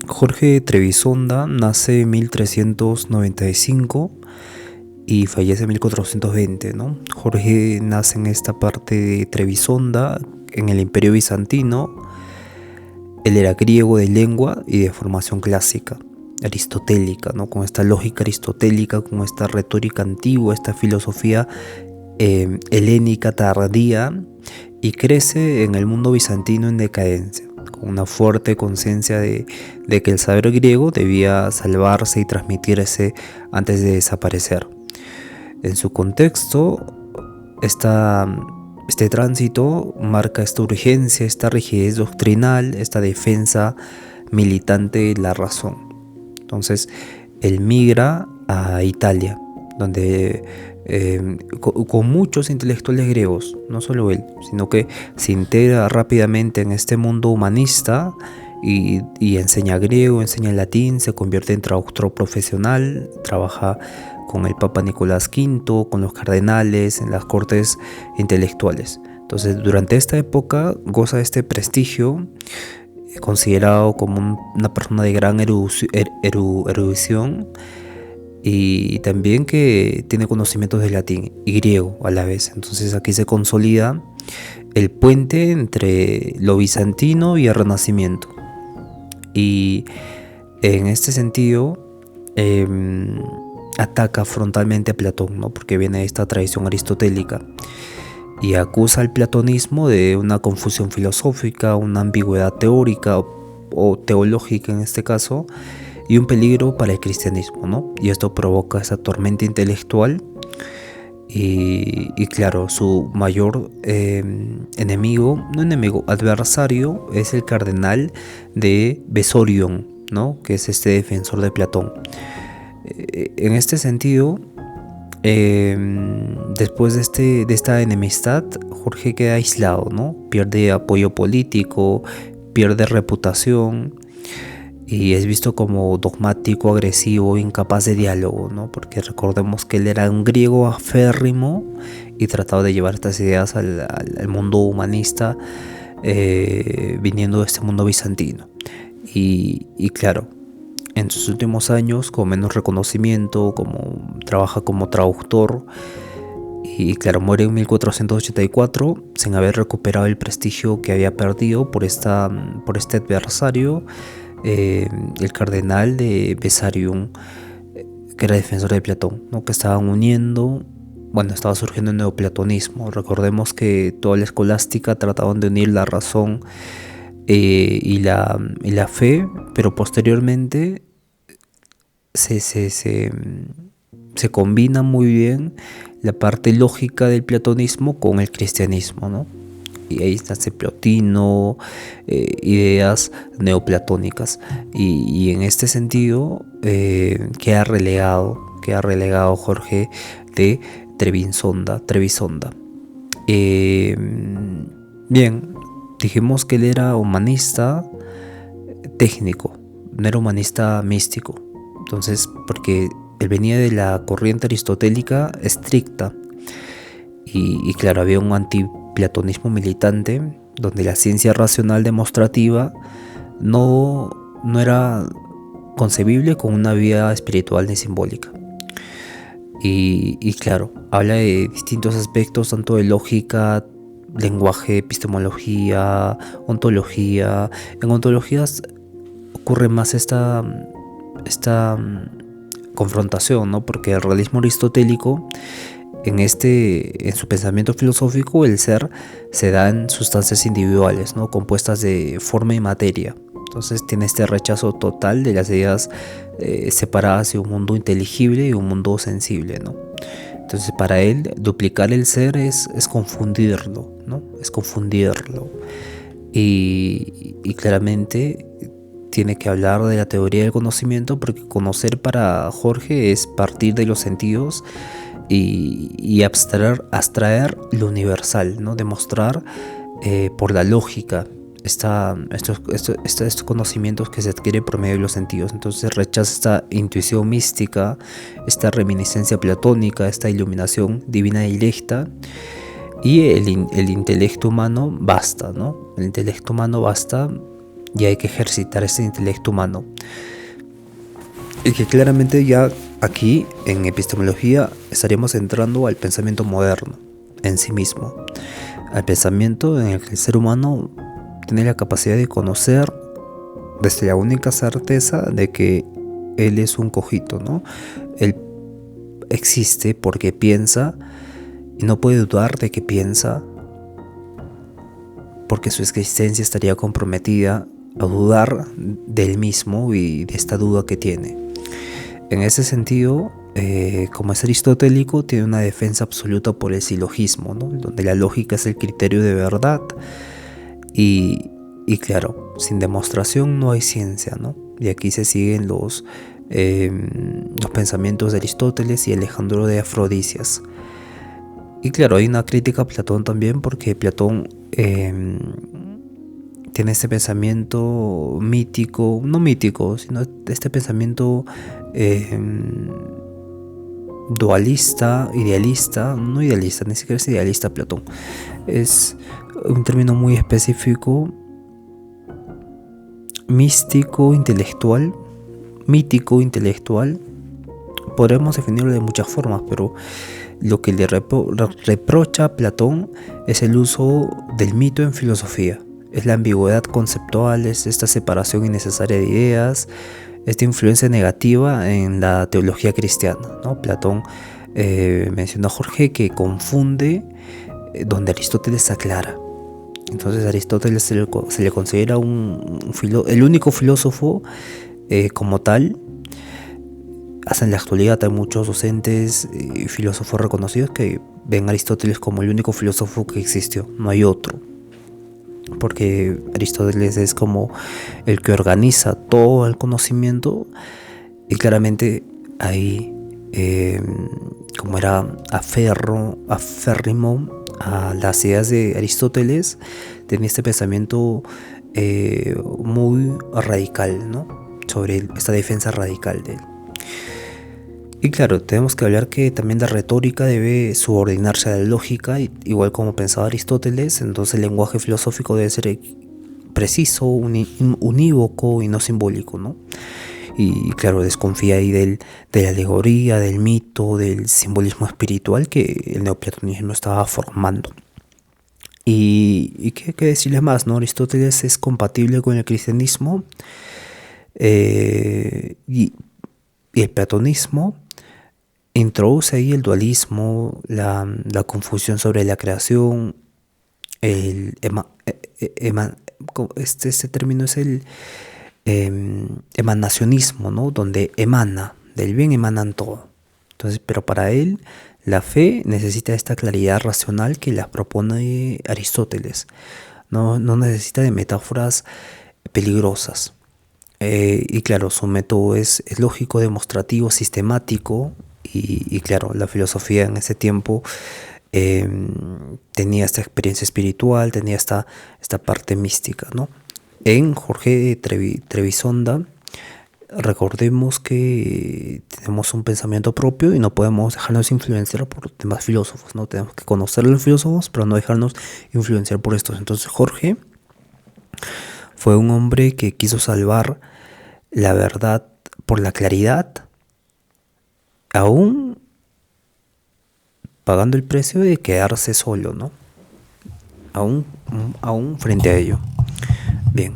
Jorge Trebisonda nace en 1395 y fallece en 1420, ¿no? Jorge nace en esta parte de Trebisonda, en el Imperio Bizantino. Él era griego de lengua y de formación clásica, aristotélica, ¿no? Con esta lógica aristotélica, con esta retórica antigua, esta filosofía helénica tardía, y crece en el mundo bizantino en decadencia, con una fuerte conciencia de que el saber griego debía salvarse y transmitirse antes de desaparecer. En su contexto, este tránsito marca esta urgencia, esta rigidez doctrinal, esta defensa militante de la razón. Entonces, él migra a Italia, donde con muchos intelectuales griegos, no solo él, sino que se integra rápidamente en este mundo humanista y enseña griego, enseña latín, se convierte en traductor profesional, trabaja con el Papa Nicolás V, con los cardenales, en las cortes intelectuales. Entonces, durante esta época goza de este prestigio, considerado como una persona de gran erudición, y también que tiene conocimientos de latín y griego a la vez. Entonces aquí se consolida el puente entre lo bizantino y el Renacimiento. Y en este sentido ataca frontalmente a Platón, ¿no? Porque viene de esta tradición aristotélica, y acusa al platonismo de una confusión filosófica, una ambigüedad teórica o teológica en este caso, y un peligro para el cristianismo, ¿no? Y esto provoca esa tormenta intelectual y claro, su mayor adversario es el cardenal de Besorion, ¿no? Que es este defensor de Platón. En este sentido, después de esta enemistad, Jorge queda aislado, ¿no? Pierde apoyo político, pierde reputación, y es visto como dogmático, agresivo, incapaz de diálogo, ¿no? Porque recordemos que él era un griego aférrimo y trataba de llevar estas ideas al mundo humanista, viniendo de este mundo bizantino. Y claro, en sus últimos años, con menos reconocimiento, trabaja como traductor, y claro, muere en 1484 sin haber recuperado el prestigio que había perdido por este adversario, el cardenal de Besarium, que era defensor de Platón, ¿no? Que estaba surgiendo el neoplatonismo. Recordemos que toda la escolástica trataban de unir la razón y la fe, pero posteriormente se combina muy bien la parte lógica del platonismo con el cristianismo, ¿no? Y ahí nace Plotino, ideas neoplatónicas, y en este sentido queda relegado Jorge de Trebisonda. Bien, dijimos que él era humanista técnico, no era humanista místico. Entonces, porque él venía de la corriente aristotélica estricta, y claro, había un antiplatonismo militante, donde la ciencia racional demostrativa no era concebible con una vía espiritual ni simbólica. Y claro, habla de distintos aspectos, tanto de lógica, lenguaje, epistemología, ontología. En ontologías ocurre más esta confrontación, ¿no? Porque el realismo aristotélico, en su pensamiento filosófico, el ser se da en sustancias individuales, ¿no? Compuestas de forma y materia. Entonces tiene este rechazo total de las ideas separadas de un mundo inteligible y un mundo sensible, ¿no? Entonces, para él, duplicar el ser es confundirlo, ¿no? Es confundirlo. Y claramente tiene que hablar de la teoría del conocimiento, porque conocer para Jorge es partir de los sentidos y abstraer lo universal, ¿no? Demostrar por la lógica estos conocimientos que se adquieren por medio de los sentidos. Entonces rechaza esta intuición mística, esta reminiscencia platónica, esta iluminación divina directa, y el intelecto humano basta, ¿no? El intelecto humano basta, y hay que ejercitar ese intelecto humano. Y que claramente ya aquí en epistemología estaríamos entrando al pensamiento moderno en sí mismo, al pensamiento en el que el ser humano tiene la capacidad de conocer desde la única certeza de que él es un cojito, ¿no? Él existe porque piensa y no puede dudar de que piensa, porque su existencia estaría comprometida a dudar del mismo y de esta duda que tiene. En ese sentido, como es aristotélico, tiene una defensa absoluta por el silogismo, ¿no? Donde la lógica es el criterio de verdad y claro, sin demostración no hay ciencia, ¿no? Y aquí se siguen los pensamientos de Aristóteles y Alejandro de Afrodisias. Y claro, hay una crítica a Platón también, porque Platón tiene este pensamiento mítico, no mítico, sino este pensamiento dualista, idealista, no idealista, ni siquiera es idealista Platón. Es un término muy específico, místico, intelectual, mítico, intelectual. Podremos definirlo de muchas formas, pero lo que le reprocha a Platón es el uso del mito en filosofía. Es la ambigüedad conceptual, es esta separación innecesaria de ideas, esta influencia negativa en la teología cristiana, ¿no? Platón mencionó a Jorge que confunde donde Aristóteles aclara. Entonces a Aristóteles se le considera el único filósofo como tal. Hasta en la actualidad hay muchos docentes y filósofos reconocidos que ven a Aristóteles como el único filósofo que existió, no hay otro. Porque Aristóteles es como el que organiza todo el conocimiento y claramente ahí, como era aférrimo a las ideas de Aristóteles, tenía este pensamiento muy radical, ¿no? Sobre esta defensa radical de él. Y claro, tenemos que hablar que también la retórica debe subordinarse a la lógica, igual como pensaba Aristóteles. Entonces el lenguaje filosófico debe ser preciso, unívoco y no simbólico, ¿no? Y claro, desconfía ahí de la alegoría, del mito, del simbolismo espiritual que el neoplatonismo estaba formando. Y qué decirles más, ¿no? Aristóteles es compatible con el cristianismo y el platonismo. Introduce ahí el dualismo, la confusión sobre la creación, este término es el emanacionismo, ¿no? Donde del bien emanan todo. Entonces, pero para él la fe necesita esta claridad racional que la propone Aristóteles. No necesita de metáforas peligrosas. Y claro, su método es lógico, demostrativo, sistemático. Y claro, la filosofía en ese tiempo tenía esta experiencia espiritual, tenía esta parte mística, ¿no? En Jorge Trebisonda, recordemos que tenemos un pensamiento propio y no podemos dejarnos influenciar por demás filósofos, ¿no? Tenemos que conocer a los filósofos, pero no dejarnos influenciar por estos. Entonces Jorge fue un hombre que quiso salvar la verdad por la claridad, aún pagando el precio de quedarse solo, ¿no? Aún frente a ello. Bien.